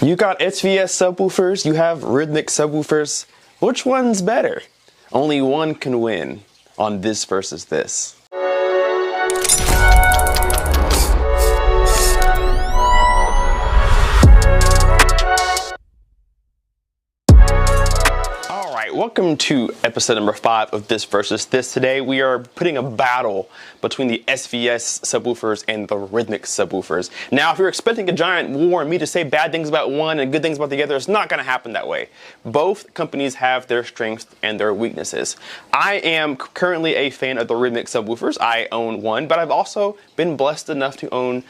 You got Svs subwoofers, you have Rythmik subwoofers. Which one's better? Only one can win on This versus This. Welcome to episode number 5 of This versus This. Today we are putting a battle between the Svs subwoofers and the Rythmik subwoofers. Now, if you're expecting a giant war and me to say bad things about one and good things about the other, it's not going to happen that way. Both companies have their strengths and their weaknesses. I am currently a fan of the Rythmik subwoofers. I own one, but I've also been blessed enough to own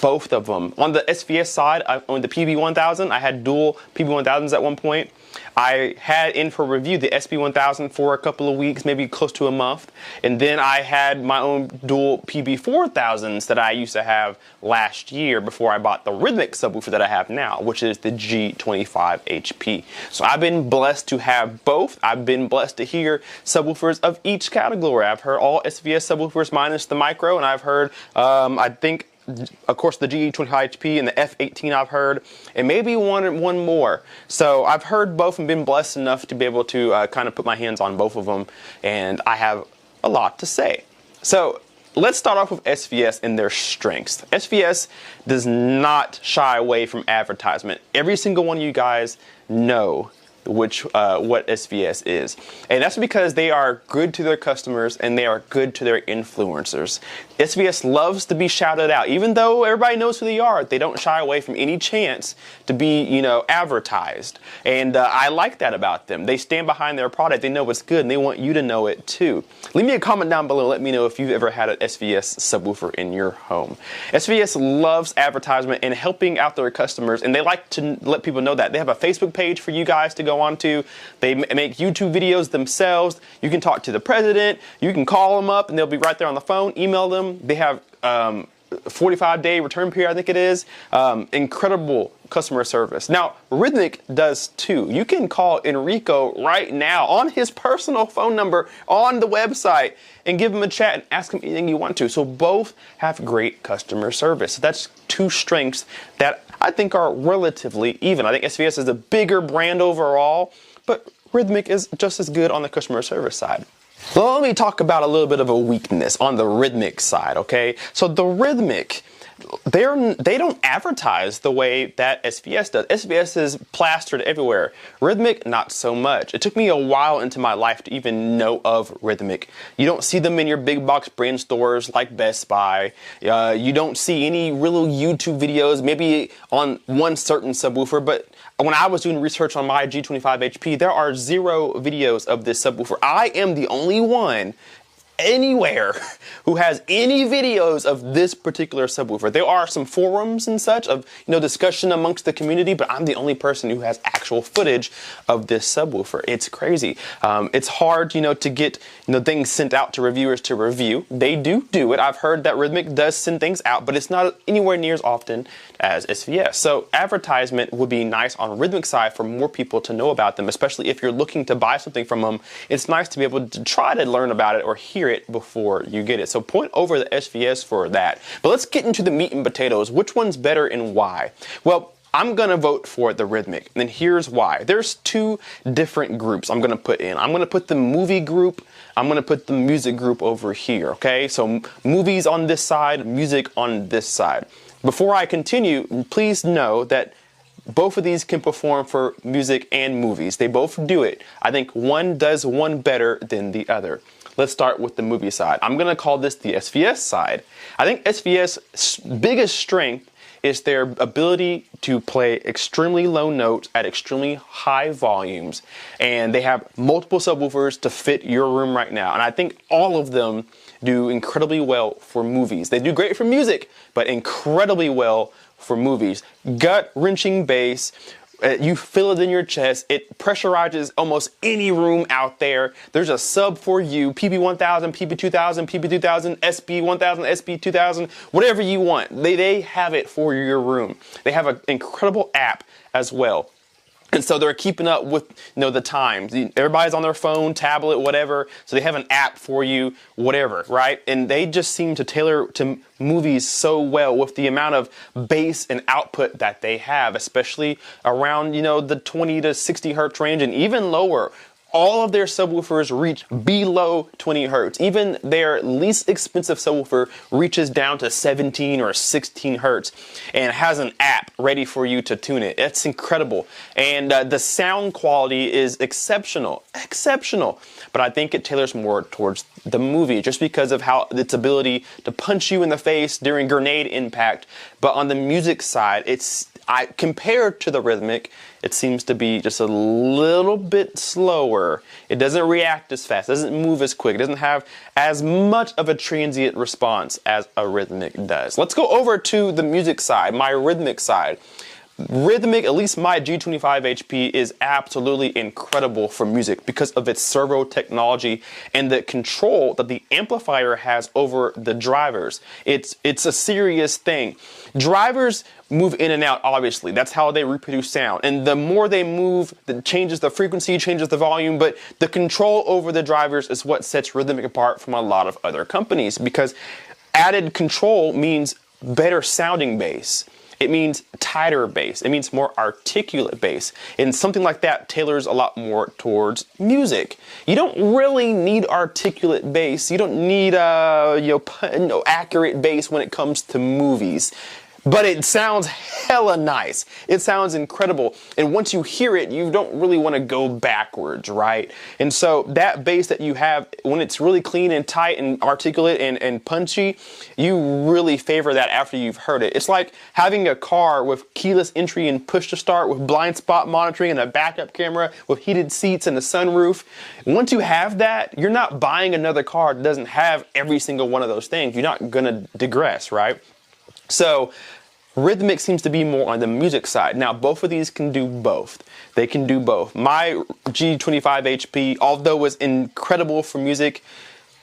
both of them. On the Svs side, I owned the PB1000. I had dual PB1000s at one point. I had in for review the SB1000 for a couple of weeks, maybe close to a month. And then I had my own dual PB4000s that I used to have last year before I bought the Rythmik subwoofer that I have now, which is the G25HP. So I've been blessed to have both. I've been blessed to hear subwoofers of each category. I've heard all Svs subwoofers minus the micro, and I've heard, I think, of course, the G25HP and the F18 I've heard, and maybe one more. So I've heard both and been blessed enough to be able to kind of put my hands on both of them, and I have a lot to say. So let's start off with Svs and their strengths. Svs does not shy away from advertisement. Every single one of you guys know what Svs is, and that's because they are good to their customers and they are good to their influencers. Svs loves to be shouted out. Even though everybody knows who they are, they don't shy away from any chance to be, advertised. And I like that about them. They stand behind their product. They know what's good, and they want you to know it too. Leave me a comment down below. Let me know if you've ever had an Svs subwoofer in your home. Svs loves advertisement and helping out their customers, and they like to let people know that. They have a Facebook page for you guys to go on to. They make YouTube videos themselves. You can talk to the president. You can call them up, and they'll be right there on the phone. Email them. They have 45-day return period, I think it is. Incredible customer service. Now, Rythmik does too. You can call Enrico right now on his personal phone number on the website and give him a chat and ask him anything you want to. So both have great customer service. So that's two strengths that I think are relatively even. I think Svs is a bigger brand overall, but Rythmik is just as good on the customer service side. Well, let me talk about a little bit of a weakness on the Rythmik side, okay? So the Rythmik, they don't advertise the way that Svs does. Svs is plastered everywhere. Rythmik, not so much. It took me a while into my life to even know of Rythmik. You don't see them in your big box brand stores like Best Buy. You don't see any real YouTube videos, maybe on one certain subwoofer, but when I was doing research on my G25HP, there are 0 videos of this subwoofer. I am the only one anywhere who has any videos of this particular subwoofer. There are some forums and such of discussion amongst the community, but I'm the only person who has actual footage of this subwoofer. It's crazy. It's hard to get things sent out to reviewers to review. They do it. I've heard that Rythmik does send things out, but it's not anywhere near as often as Svs. So advertisement would be nice on Rythmik's side for more people to know about them, especially if you're looking to buy something from them. It's nice to be able to try to learn about it or hear it before you get it. So point over the Svs for that. But let's get into the meat and potatoes. Which one's better and why? Well, I'm going to vote for the Rythmik, and here's why. There's 2 different groups I'm going to put in. I'm going to put the movie group. I'm going to put the music group over here, okay? So movies on this side, music on this side. Before I continue, please know that both of these can perform for music and movies. They both do it. I think one does one better than the other. Let's start with the movie side. I'm going to call this the Svs side. I think Svs' biggest strength is their ability to play extremely low notes at extremely high volumes. And they have multiple subwoofers to fit your room right now. And I think all of them do incredibly well for movies. They do great for music, but incredibly well for movies. Gut-wrenching bass. You feel it in your chest. It pressurizes almost any room out there. There's a sub for you. PB1000, PB2000, PB2000, SB1000, SB2000, whatever you want. They have it for your room. They have an incredible app as well. And so they're keeping up with, the times. Everybody's on their phone, tablet, whatever. So they have an app for you, whatever, right? And they just seem to tailor to movies so well with the amount of bass and output that they have, especially around, the 20 to 60 hertz range and even lower. All of their subwoofers reach below 20 hertz. Even their least expensive subwoofer reaches down to 17 or 16 hertz and has an app ready for you to tune it. It's incredible. And the sound quality is exceptional. But I think it tailors more towards the movie just because of how its ability to punch you in the face during grenade impact. But on the music side, compared to the Rythmik, it seems to be just a little bit slower. It doesn't react as fast, doesn't move as quick, it doesn't have as much of a transient response as a Rythmik does. Let's go over to the music side, my Rythmik side. Rythmik, at least my G25 HP, is absolutely incredible for music because of its servo technology and the control that the amplifier has over the drivers. It's a serious thing. Drivers move in and out, obviously. That's how they reproduce sound. And the more they move, it changes the frequency, changes the volume, but the control over the drivers is what sets Rythmik apart from a lot of other companies because added control means better sounding bass. It means tighter bass. It means more articulate bass. And something like that tailors a lot more towards music. You don't really need articulate bass. You don't need accurate bass when it comes to movies. But it sounds hella nice. It sounds incredible. And once you hear it, you don't really want to go backwards, right? And so that bass that you have, when it's really clean and tight and articulate and punchy, you really favor that after you've heard it. It's like having a car with keyless entry and push to start with blind spot monitoring and a backup camera with heated seats and a sunroof. Once you have that, you're not buying another car that doesn't have every single one of those things. You're not going to digress, right? So Rythmik seems to be more on the music side. Now, both of these can do both. They can do both. My G25 HP, although was incredible for music,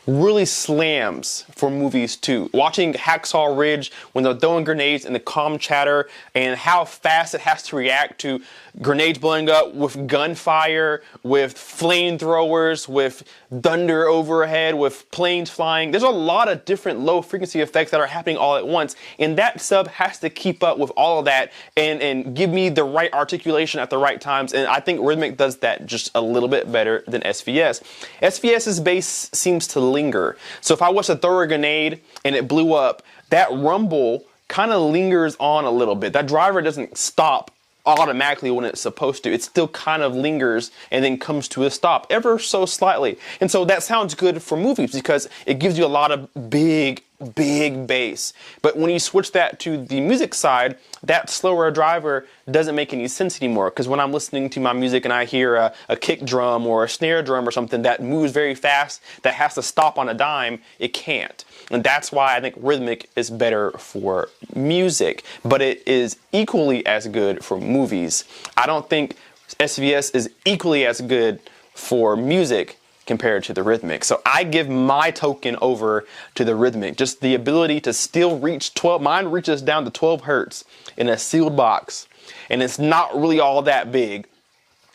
really slams for movies too. Watching Hacksaw Ridge when they're throwing grenades and the calm chatter and how fast it has to react to grenades blowing up with gunfire, with flamethrowers, with thunder overhead, with planes flying. There's a lot of different low frequency effects that are happening all at once, and that sub has to keep up with all of that and give me the right articulation at the right times, and I think Rythmik does that just a little bit better than SVS. SVS's bass seems to linger. So if I was to throw a grenade and it blew up, that rumble kind of lingers on a little bit. That driver doesn't stop automatically when it's supposed to. It still kind of lingers and then comes to a stop ever so slightly. And so that sounds good for movies because it gives you a lot of big bass. But when you switch that to the music side, that slower driver doesn't make any sense anymore, because when I'm listening to my music and I hear a kick drum or a snare drum or something that moves very fast that has to stop on a dime, it can't. And that's why I think Rythmik is better for music, but it is equally as good for movies. I don't think SVS is equally as good for music compared to the Rythmik. So I give my token over to the Rythmik. Just the ability to still reach 12, mine reaches down to 12 hertz in a sealed box, and it's not really all that big.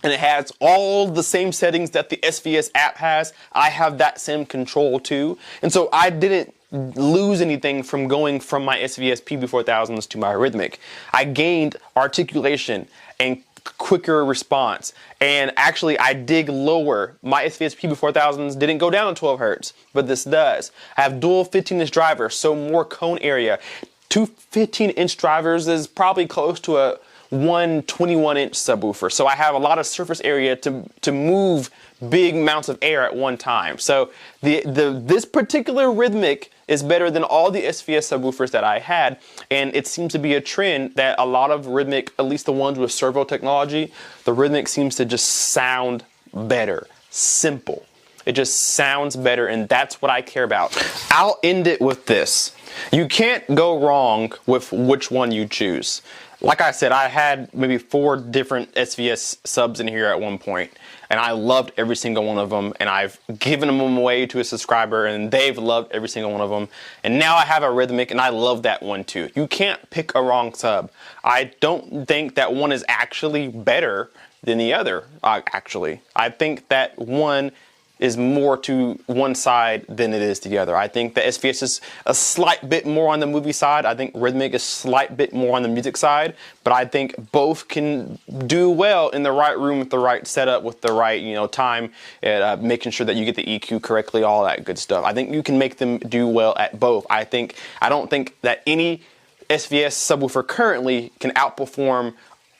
And it has all the same settings that the SVS app has. I have that same control too. And so I didn't lose anything from going from my SVS PB4000s to my Rythmik. I gained articulation and quicker response. And actually, I dig lower. My SVS PB4000s didn't go down to 12 hertz, but this does. I have dual 15-inch drivers, so more cone area. Two 15-inch drivers is probably close to a one 21-inch subwoofer. So I have a lot of surface area to move big amounts of air at one time. So this particular Rythmik is better than all the SVS subwoofers that I had, and it seems to be a trend that a lot of Rythmik, at least the ones with servo technology, the Rythmik seems to just sound better. Simple. It just sounds better, and that's what I care about. I'll end it with this. You can't go wrong with which one you choose. Like I said, I had maybe 4 different SVS subs in here at one point, and I loved every single one of them, and I've given them away to a subscriber, and they've loved every single one of them. And now I have a Rythmik, and I love that one too. You can't pick a wrong sub. I don't think that one is actually better than the other, actually. I think that one is more to one side than it is the other. I think the SVS is a slight bit more on the movie side. I think Rythmik is a slight bit more on the music side, but I think both can do well in the right room with the right setup, with the right, time, and making sure that you get the EQ correctly, all that good stuff. I think you can make them do well at both. I don't think that any SVS subwoofer currently can outperform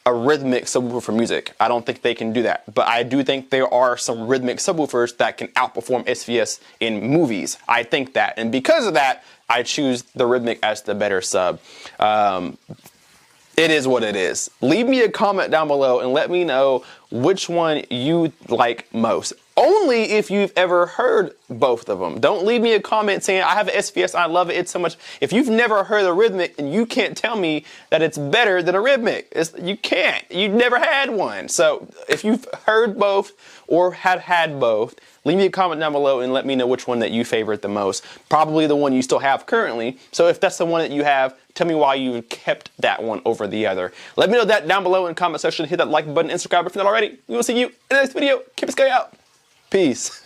a Rythmik subwoofer for music. I don't think they can do that. But I do think there are some Rythmik subwoofers that can outperform SVS in movies. I think that. And because of that, I choose the Rythmik as the better sub. It is what it is. Leave me a comment down below and let me know which one you like most. Only if you've ever heard both of them. Don't leave me a comment saying, I have an SVS, I love it, it's so much. If you've never heard a Rythmik, and you can't tell me that it's better than a Rythmik. You can't. You've never had one. So if you've heard both or had both, leave me a comment down below and let me know which one that you favorite the most. Probably the one you still have currently. So if that's the one that you have, tell me why you kept that one over the other. Let me know that down below in the comment section. Hit that like button and subscribe if you're not already. We will see you in the next video. Kpaceguy out. Peace.